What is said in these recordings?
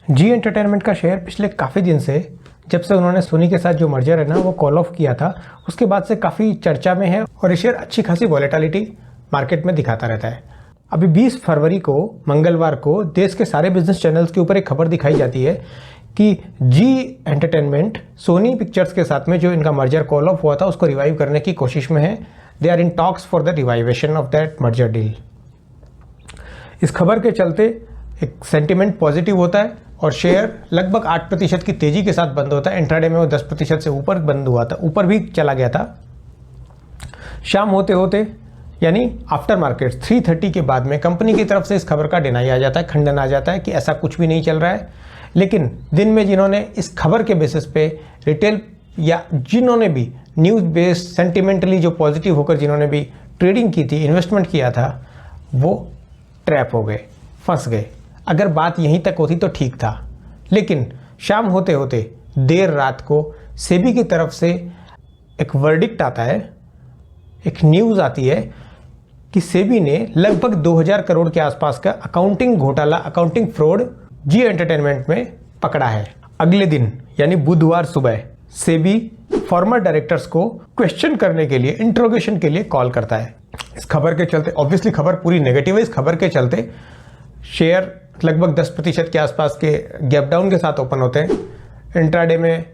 जी entertainment का share पिछले काफ़ी दिन से, जब से उन्होंने सोनी के साथ जो मर्जर है ना वो कॉल ऑफ किया था, उसके बाद से काफ़ी चर्चा में है और ये शेयर अच्छी खासी वॉलेटिलिटी मार्केट में दिखाता रहता है। अभी 20 फरवरी को मंगलवार को देश के सारे बिजनेस चैनल्स के ऊपर एक खबर दिखाई जाती है कि जी एंटरटेनमेंट सोनी पिक्चर्स के साथ में जो इनका मर्जर कॉल ऑफ हुआ था उसको रिवाइव करने की कोशिश में है। They are in talks for the revivation of that merger deal. इस खबर के चलते एक सेंटिमेंट पॉजिटिव होता है और शेयर लगभग 8% की तेजी के साथ बंद होता है। इंट्राडे में वो 10% से ऊपर बंद हुआ था, ऊपर भी चला गया था। शाम होते होते यानी आफ्टर मार्केट 3:30 के बाद में कंपनी की तरफ से इस खबर का डिनाई आ जाता है, खंडन आ जाता है कि ऐसा कुछ भी नहीं चल रहा है। लेकिन दिन में जिन्होंने इस खबर के बेसिस पे रिटेल या जिन्होंने भी न्यूज़ बेस्ड सेंटिमेंटली जो पॉजिटिव होकर जिन्होंने भी ट्रेडिंग की थी, इन्वेस्टमेंट किया था, वो ट्रैप हो गए, फंस गए। अगर बात यहीं तक होती तो ठीक था, लेकिन शाम होते होते देर रात को सेबी की तरफ से एक वर्डिक्ट आता है, एक न्यूज़ आती है कि सेबी ने लगभग 2000 करोड़ के आसपास का अकाउंटिंग घोटाला, अकाउंटिंग फ्रॉड जी एंटरटेनमेंट में पकड़ा है। अगले दिन यानी बुधवार सुबह सेबी फॉर्मर डायरेक्टर्स को क्वेश्चन करने के लिए, इंट्रोगेशन के लिए कॉल करता है। इस खबर के चलते, ऑब्वियसली खबर पूरी नेगेटिव है, इस खबर के चलते शेयर लगभग 10% के आसपास के गैप डाउन के साथ ओपन होते हैं। इंट्राडे में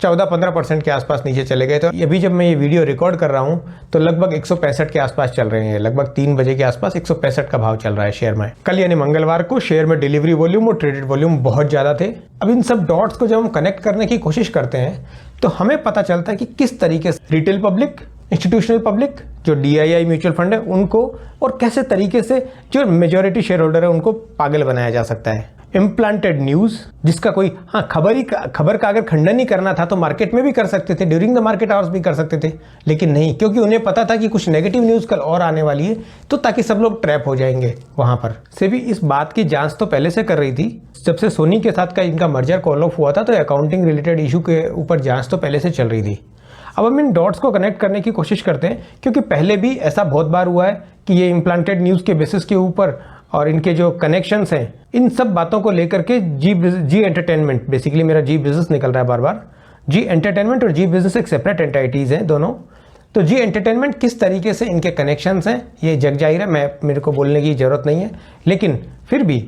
14-15% के आसपास नीचे चले गए। तो अभी जब मैं ये वीडियो रिकॉर्ड कर रहा हूँ तो लगभग 165 के आसपास चल रहे हैं। लगभग 3 बजे के आसपास 165 का भाव चल रहा है शेयर में। कल यानी मंगलवार को शेयर में डिलीवरी वॉल्यूम और ट्रेडेड वॉल्यूम बहुत ज़्यादा थे। अब इन सब डॉट्स को जब हम कनेक्ट करने की कोशिश करते हैं तो हमें पता चलता है कि किस तरीके से रिटेल पब्लिक, इंस्टीट्यूशनल पब्लिक, जो DII म्यूचुअल फंड है उनको, और कैसे तरीके से जो मेजॉरिटी शेयर होल्डर है उनको पागल बनाया जा सकता है। इम्प्लांटेड न्यूज़ जिसका कोई खबर का अगर खंडन ही करना था तो मार्केट में भी कर सकते थे, ड्यूरिंग द मार्केट आवर्स भी कर सकते थे, लेकिन नहीं, क्योंकि उन्हें पता था कि कुछ नेगेटिव न्यूज़ कल और आने वाली है, तो ताकि सब लोग ट्रैप हो जाएंगे वहाँ पर। सेबी इस बात की जाँच तो पहले से कर रही थी। जब से सोनी के साथ का इनका मर्जर कॉल ऑफ हुआ था तो अकाउंटिंग रिलेटेड इशू के ऊपर जाँच तो पहले से चल रही थी। अब हम इन डॉट्स को कनेक्ट करने की कोशिश करते हैं, क्योंकि पहले भी ऐसा बहुत बार हुआ है कि ये इम्प्लांटेड न्यूज़ के बेसिस के ऊपर और इनके जो कनेक्शंस हैं, इन सब बातों को लेकर के जी एंटरटेनमेंट, बेसिकली मेरा जी बिजनेस निकल रहा है बार बार, जी एंटरटेनमेंट और जी बिजनेस एक सेपरेट एंटिटीज़ हैं दोनों। तो जी एंटरटेनमेंट किस तरीके से इनके कनेक्शंस हैं ये जग जाहिर है, मेरे को बोलने की ज़रूरत नहीं है। लेकिन फिर भी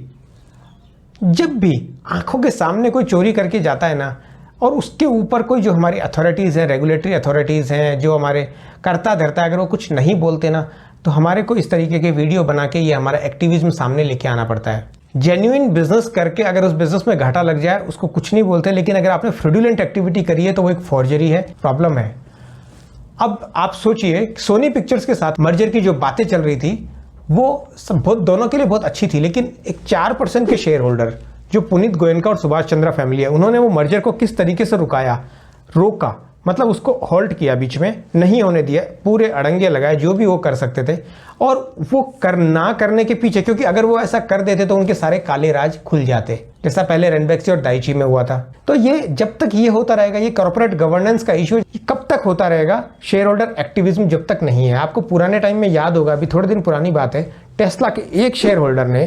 जब भी आंखों के सामने कोई चोरी करके जाता है ना, और उसके ऊपर कोई जो हमारी अथॉरिटीज़ हैं, रेगुलेटरी अथॉरिटीज़ हैं, जो हमारे करता धरता, अगर वो कुछ नहीं बोलते ना, तो हमारे को इस तरीके के वीडियो बना के ये हमारा एक्टिविज्म सामने लेके आना पड़ता है। जेन्युइन बिजनेस करके अगर उस बिजनेस में घाटा लग जाए उसको कुछ नहीं बोलते, लेकिन अगर आपने फ्रॉडुलेंट एक्टिविटी करी है तो वो एक फॉर्जरी है, प्रॉब्लम है। अब आप सोचिए, सोनी पिक्चर्स के साथ मर्जर की जो बातें चल रही थी वो सब बहुत, दोनों के लिए बहुत अच्छी थी, लेकिन एक 4% के शेयर होल्डर जो पुनीत गोयनका और सुभाष चंद्रा फैमिली है, उन्होंने वो मर्जर को किस तरीके से रोका, मतलब उसको होल्ड किया, बीच में नहीं होने दिया, पूरे अड़ंगे लगाए जो भी वो कर सकते थे। और वो ना करने के पीछे, क्योंकि अगर वो ऐसा कर देते तो उनके सारे काले राज खुल जाते, जैसा पहले रेनबैक्सी और दाइची में हुआ था। तो ये जब तक ये होता रहेगा, ये कॉर्पोरेट गवर्नेंस का इशू कब तक होता रहेगा, शेयर होल्डर एक्टिविज्म जब तक नहीं है। आपको पुराने टाइम में याद होगा, अभी थोड़े दिन पुरानी बात है, टेस्ला के एक शेयर होल्डर ने,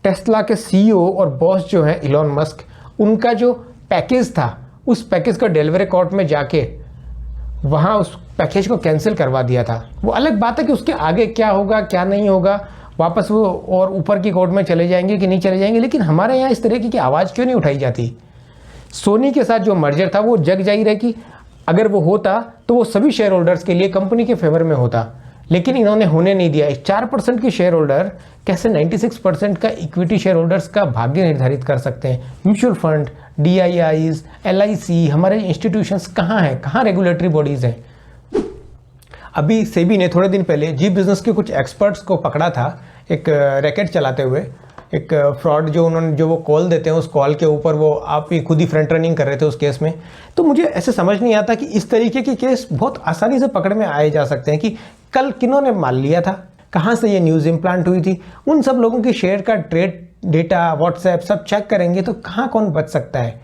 टेस्ला के CEO और बॉस जो है इलॉन मस्क, उनका जो पैकेज था उस पैकेज का डेलीवरी कोर्ट में जाके वहाँ उस पैकेज को कैंसिल करवा दिया था। वो अलग बात है कि उसके आगे क्या होगा क्या नहीं होगा, वापस वो और ऊपर की कोर्ट में चले जाएंगे कि नहीं चले जाएंगे, लेकिन हमारे यहाँ इस तरीके की आवाज़ क्यों नहीं उठाई जाती। सोनी के साथ जो मर्जर था वो जग जाहिर है कि अगर वो होता तो वो सभी शेयर होल्डर्स के लिए कंपनी के फेवर में होता, लेकिन इन्होंने होने नहीं दिया। 4% की शेयर होल्डर कैसे 96% का इक्विटी शेयर होल्डर्स का भाग्य निर्धारित कर सकते हैं। म्यूचुअल फंड, DIIs, LIC, हमारे इंस्टीट्यूशंस कहाँ हैं, कहाँ रेगुलेटरी बॉडीज़ हैं। अभी सेबी ने थोड़े दिन पहले जी बिजनेस के कुछ एक्सपर्ट्स को पकड़ा था एक रैकेट चलाते हुए, एक फ्रॉड जो वो कॉल देते हैं, उस कॉल के ऊपर वो आप ही खुद ही फ्रंट रनिंग कर रहे थे उस केस में। तो मुझे ऐसे समझ नहीं आता कि इस तरीके के केस बहुत आसानी से पकड़ में आए जा सकते हैं कि कल किन्होंने माल लिया था, कहाँ से ये न्यूज़ इम्प्लांट हुई थी। उन सब लोगों की शेयर का ट्रेड डेटा, व्हाट्सएप सब चेक करेंगे तो कहाँ कौन बच सकता है।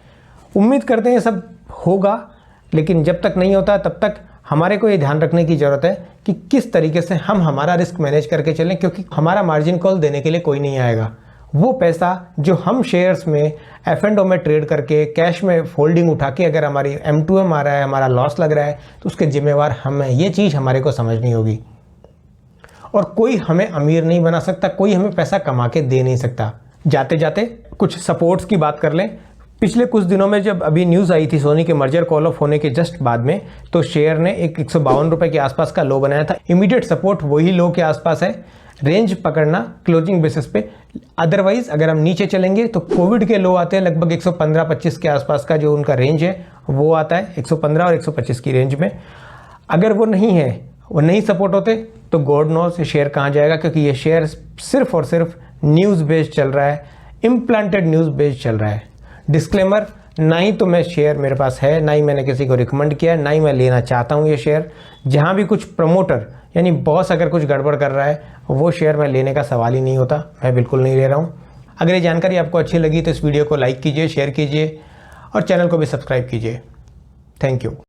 उम्मीद करते हैं ये सब होगा, लेकिन जब तक नहीं होता तब तक हमारे को ये ध्यान रखने की ज़रूरत है कि किस तरीके से हम हमारा रिस्क मैनेज करके चलें, क्योंकि हमारा मार्जिन कॉल देने के लिए कोई नहीं आएगा। वो पैसा जो हम शेयर्स में F&O में ट्रेड करके कैश में फोल्डिंग उठा के अगर हमारी M2M आ रहा है, हमारा लॉस लग रहा है, तो उसके जिम्मेवार हम हैं। ये चीज़ हमारे को समझनी होगी। और कोई हमें अमीर नहीं बना सकता, कोई हमें पैसा कमा के दे नहीं सकता। जाते जाते कुछ सपोर्ट्स की बात कर लें। पिछले कुछ दिनों में जब अभी न्यूज़ आई थी सोनी के मर्जर कॉल ऑफ होने के जस्ट बाद में, तो शेयर ने एक 152 रुपये के आसपास का लो बनाया था। इमीडिएट सपोर्ट वही लो के आसपास है, रेंज पकड़ना क्लोजिंग बेसिस पे। अदरवाइज अगर हम नीचे चलेंगे तो कोविड के लो आते हैं लगभग 115-25 के आसपास का जो उनका रेंज है वो आता है, 115 और 125 की रेंज में। अगर वो नहीं है, वो नहीं सपोर्ट होते, तो गॉड नोस ये शेयर कहाँ जाएगा, क्योंकि ये शेयर सिर्फ और सिर्फ न्यूज़ बेस्ड चल रहा है, इम्प्लांटेड न्यूज़ बेस्ड चल रहा है। डिस्क्लेमर, ना ही तो मैं शेयर मेरे पास है, ना ही मैंने किसी को रिकमेंड किया है, ना ही मैं लेना चाहता हूँ ये शेयर। जहाँ भी कुछ प्रमोटर यानी बॉस अगर कुछ गड़बड़ कर रहा है, वो शेयर मैं लेने का सवाल ही नहीं होता, मैं बिल्कुल नहीं ले रहा हूँ। अगर ये जानकारी आपको अच्छी लगी तो इस वीडियो को लाइक कीजिए, शेयर कीजिए और चैनल को भी सब्सक्राइब कीजिए। Thank you.